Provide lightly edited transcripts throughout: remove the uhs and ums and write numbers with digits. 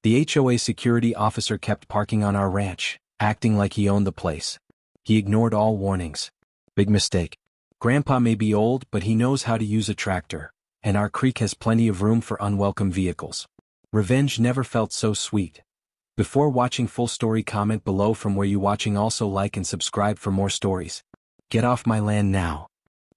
The HOA security officer kept parking on our ranch, acting like he owned the place. He ignored all warnings. Big mistake. Grandpa may be old, but he knows how to use a tractor, and our creek has plenty of room for unwelcome vehicles. Revenge never felt so sweet. Before watching full story, comment below from where you watching. Also like and subscribe for more stories. Get off my land now.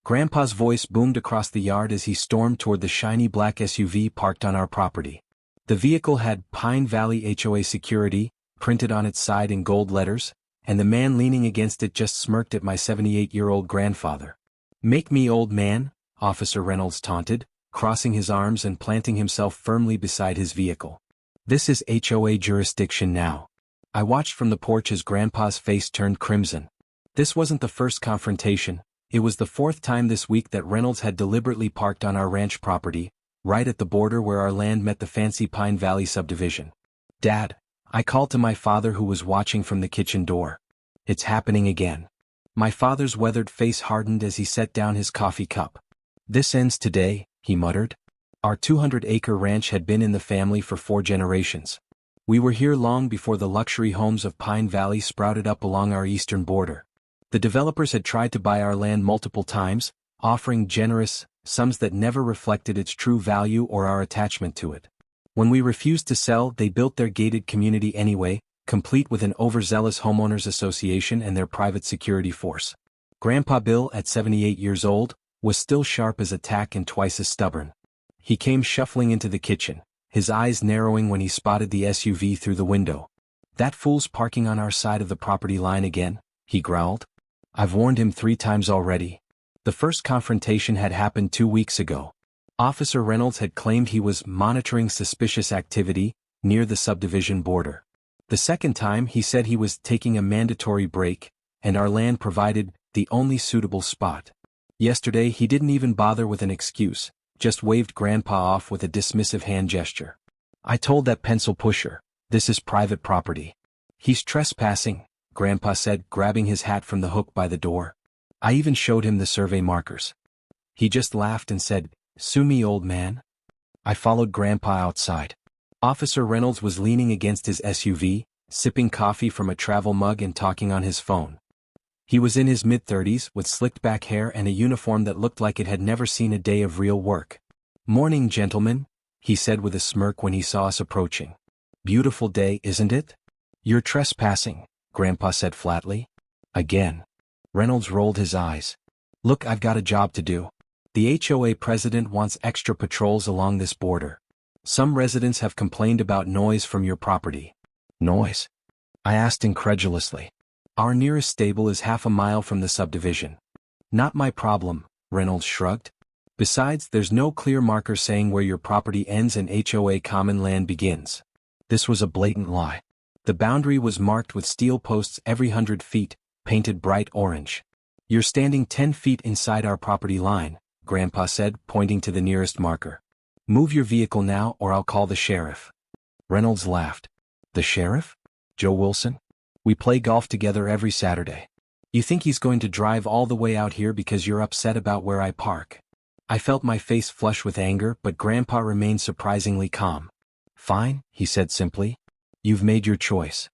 Grandpa's voice boomed across the yard as he stormed toward the shiny black SUV parked on our property. The vehicle had Pine Valley HOA Security printed on its side in gold letters, and the man leaning against it just smirked at my 78-year-old grandfather. "Make me old man," Officer Reynolds taunted, crossing his arms and planting himself firmly beside his vehicle. "This is HOA jurisdiction now." I watched from the porch as Grandpa's face turned crimson. This wasn't the first confrontation. It was the fourth time this week that Reynolds had deliberately parked on our ranch property, right at the border where our land met the fancy Pine Valley subdivision. "Dad," I called to my father, who was watching from the kitchen door. "It's happening again." My father's weathered face hardened as he set down his coffee cup. "This ends today," he muttered. Our 200-acre ranch had been in the family for 4 generations. We were here long before the luxury homes of Pine Valley sprouted up along our eastern border. The developers had tried to buy our land multiple times, offering generous sums that never reflected its true value or our attachment to it. When we refused to sell, they built their gated community anyway, complete with an overzealous homeowners association and their private security force. Grandpa Bill, at 78 years old, was still sharp as a tack and twice as stubborn. He came shuffling into the kitchen, his eyes narrowing when he spotted the SUV through the window. "That fool's parking on our side of the property line again," he growled. "I've warned him 3 times already." The first confrontation had happened 2 weeks ago. Officer Reynolds had claimed he was monitoring suspicious activity near the subdivision border. The second time, he said he was taking a mandatory break, and our land provided the only suitable spot. Yesterday, he didn't even bother with an excuse, just waved Grandpa off with a dismissive hand gesture. "I told that pencil pusher, this is private property." "He's trespassing," Grandpa said, grabbing his hat from the hook by the door. "I even showed him the survey markers." He just laughed and said, "Sue me, old man." I followed Grandpa outside. Officer Reynolds was leaning against his SUV, sipping coffee from a travel mug and talking on his phone. He was in his mid-30s, with slicked back hair and a uniform that looked like it had never seen a day of real work. "Morning, gentlemen," he said with a smirk when he saw us approaching. "Beautiful day, isn't it?" "You're trespassing," Grandpa said flatly. "Again." Reynolds rolled his eyes. "Look, I've got a job to do. The HOA president wants extra patrols along this border. Some residents have complained about noise from your property." "Noise?" I asked incredulously. "Our nearest stable is half a mile from the subdivision." "Not my problem," Reynolds shrugged. "Besides, there's no clear marker saying where your property ends and HOA common land begins." This was a blatant lie. The boundary was marked with steel posts every 100 feet, painted bright orange. "You're standing 10 feet inside our property line," Grandpa said, pointing to the nearest marker. "Move your vehicle now or I'll call the sheriff." Reynolds laughed. "The sheriff? Joe Wilson? We play golf together every Saturday. You think he's going to drive all the way out here because you're upset about where I park?" I felt my face flush with anger, but Grandpa remained surprisingly calm. "Fine," he said simply. "You've made your choice."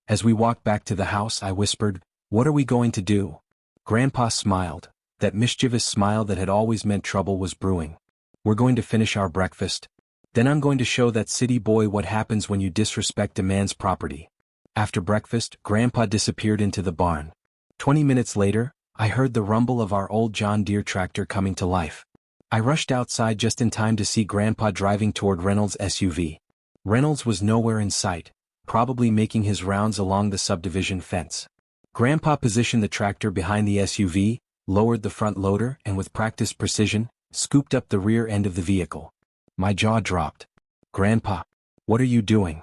As we walked back to the house, I whispered, "What are we going to do?" Grandpa smiled. That mischievous smile that had always meant trouble was brewing. "We're going to finish our breakfast. Then I'm going to show that city boy what happens when you disrespect a man's property." After breakfast, Grandpa disappeared into the barn. 20 minutes later, I heard the rumble of our old John Deere tractor coming to life. I rushed outside just in time to see Grandpa driving toward Reynolds' SUV. Reynolds was nowhere in sight, probably making his rounds along the subdivision fence. Grandpa positioned the tractor behind the SUV, lowered the front loader, and with practiced precision, scooped up the rear end of the vehicle. My jaw dropped. "Grandpa, what are you doing?"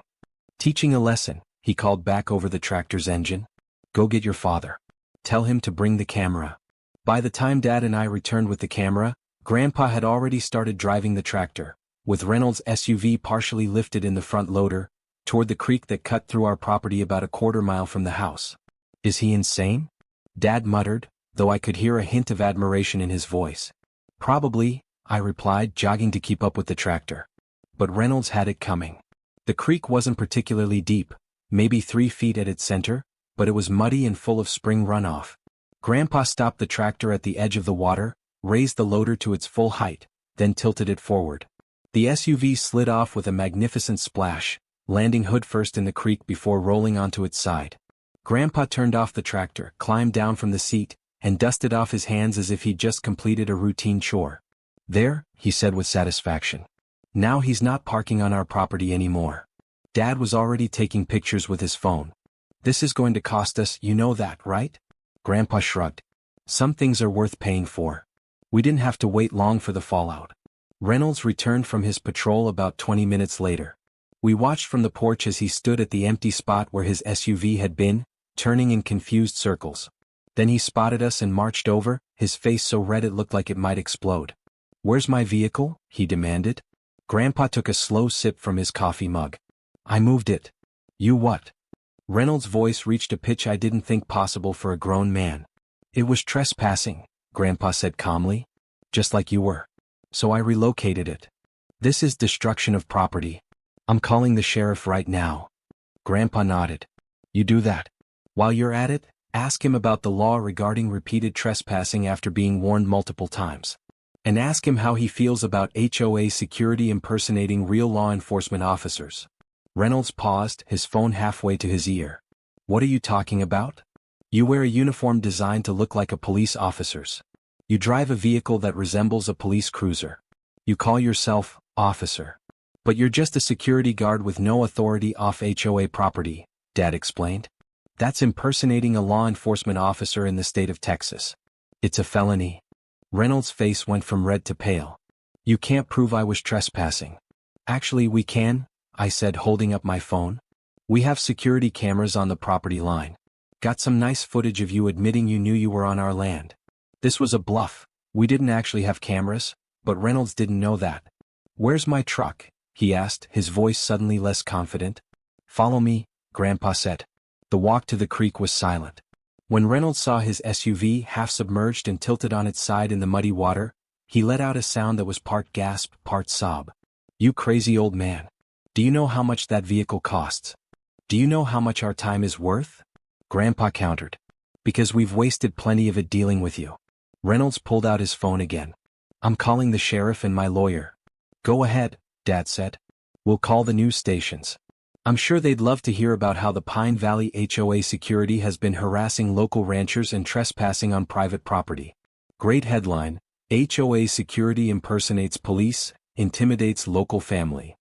"Teaching a lesson," he called back over the tractor's engine. "Go get your father. Tell him to bring the camera." By the time Dad and I returned with the camera, Grandpa had already started driving the tractor, with Reynolds' SUV partially lifted in the front loader, toward the creek that cut through our property about a quarter-mile from the house. "Is he insane?" Dad muttered, though I could hear a hint of admiration in his voice. "Probably," I replied, jogging to keep up with the tractor. But Reynolds had it coming. The creek wasn't particularly deep, maybe 3 feet at its center, but it was muddy and full of spring runoff. Grandpa stopped the tractor at the edge of the water, raised the loader to its full height, then tilted it forward. The SUV slid off with a magnificent splash, landing hood first in the creek before rolling onto its side. Grandpa turned off the tractor, climbed down from the seat, and dusted off his hands as if he'd just completed a routine chore. "There," he said with satisfaction. "Now he's not parking on our property anymore." Dad was already taking pictures with his phone. "This is going to cost us, you know that, right?" Grandpa shrugged. "Some things are worth paying for." We didn't have to wait long for the fallout. Reynolds returned from his patrol about 20 minutes later. We watched from the porch as he stood at the empty spot where his SUV had been, turning in confused circles. Then he spotted us and marched over, his face so red it looked like it might explode. "Where's my vehicle?" he demanded. Grandpa took a slow sip from his coffee mug. "I moved it." "You what?" Reynolds' voice reached a pitch I didn't think possible for a grown man. "It was trespassing," Grandpa said calmly. "Just like you were. So I relocated it. This is destruction of property. I'm calling the sheriff right now." Grandpa nodded. "You do that. While you're at it, ask him about the law regarding repeated trespassing after being warned multiple times. And ask him how he feels about HOA security impersonating real law enforcement officers." Reynolds paused, his phone halfway to his ear. "What are you talking about?" "You wear a uniform designed to look like a police officer's. You drive a vehicle that resembles a police cruiser. You call yourself officer. But you're just a security guard with no authority off HOA property," Dad explained. "That's impersonating a law enforcement officer in the state of Texas. It's a felony." Reynolds' face went from red to pale. "You can't prove I was trespassing." "Actually, we can," I said, holding up my phone. "We have security cameras on the property line. Got some nice footage of you admitting you knew you were on our land." This was a bluff. We didn't actually have cameras, but Reynolds didn't know that. "Where's my truck?" he asked, his voice suddenly less confident. "Follow me," Grandpa said. The walk to the creek was silent. When Reynolds saw his SUV half submerged and tilted on its side in the muddy water, he let out a sound that was part gasp, part sob. "You crazy old man. Do you know how much that vehicle costs? Do you know how much our time is worth?" Grandpa countered. "Because we've wasted plenty of it dealing with you." Reynolds pulled out his phone again. "I'm calling the sheriff and my lawyer." "Go ahead," Dad said. "We'll call the news stations. I'm sure they'd love to hear about how the Pine Valley HOA security has been harassing local ranchers and trespassing on private property." Great headline: HOA security impersonates police, intimidates local family.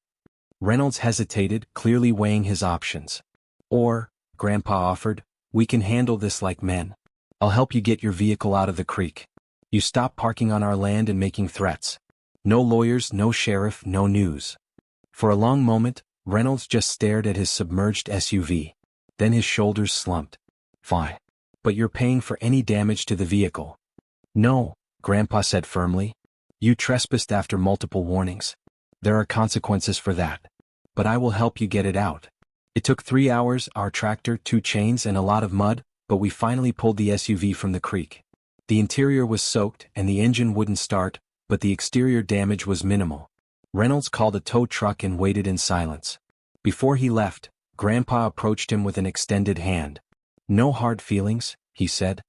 Reynolds hesitated, clearly weighing his options. "Or," Grandpa offered, "we can handle this like men. I'll help you get your vehicle out of the creek. You stop parking on our land and making threats. No lawyers, no sheriff, no news." For a long moment, Reynolds just stared at his submerged SUV. Then his shoulders slumped. "Fine. But you're paying for any damage to the vehicle." "No," Grandpa said firmly. "You trespassed after multiple warnings. There are consequences for that. But I will help you get it out." It took 3 hours, our tractor, 2 chains, and a lot of mud, but we finally pulled the SUV from the creek. The interior was soaked and the engine wouldn't start, but the exterior damage was minimal. Reynolds called a tow truck and waited in silence. Before he left, Grandpa approached him with an extended hand. "No hard feelings," he said.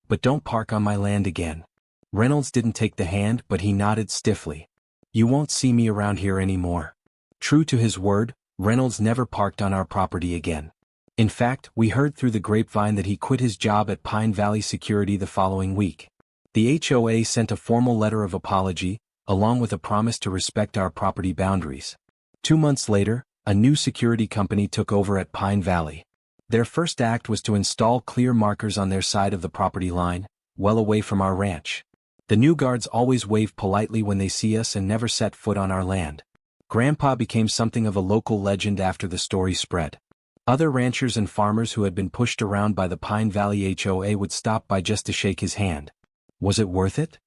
"But don't park on my land again." Reynolds didn't take the hand, but he nodded stiffly. "You won't see me around here anymore." True to his word, Reynolds never parked on our property again. In fact, we heard through the grapevine that he quit his job at Pine Valley Security the following week. The HOA sent a formal letter of apology, along with a promise to respect our property boundaries. 2 months later, a new security company took over at Pine Valley. Their first act was to install clear markers on their side of the property line, well away from our ranch. The new guards always wave politely when they see us and never set foot on our land. Grandpa became something of a local legend after the story spread. Other ranchers and farmers who had been pushed around by the Pine Valley HOA would stop by just to shake his hand. Was it worth it?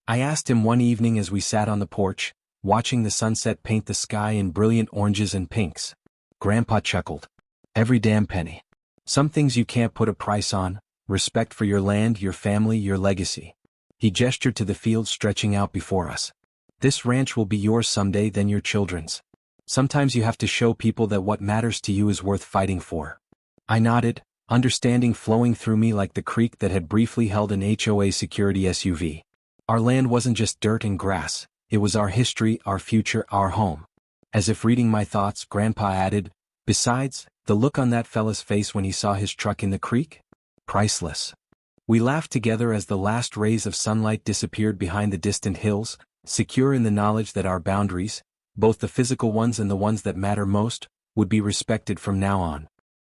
I asked him one evening as we sat on the porch, watching the sunset paint the sky in brilliant oranges and pinks. Grandpa chuckled. "Every damn penny. Some things you can't put a price on: respect for your land, your family, your legacy." He gestured to the field stretching out before us. "This ranch will be yours someday, then your children's. Sometimes you have to show people that what matters to you is worth fighting for. I nodded, understanding flowing through me like the creek that had briefly held an HOA security SUV. Our land wasn't just dirt and grass, it was our history, our future, our home. As if reading my thoughts, Grandpa added, "Besides, the look on that fella's face when he saw his truck in the creek? Priceless." We laughed together as the last rays of sunlight disappeared behind the distant hills, secure in the knowledge that our boundaries, both the physical ones and the ones that matter most, would be respected from now on.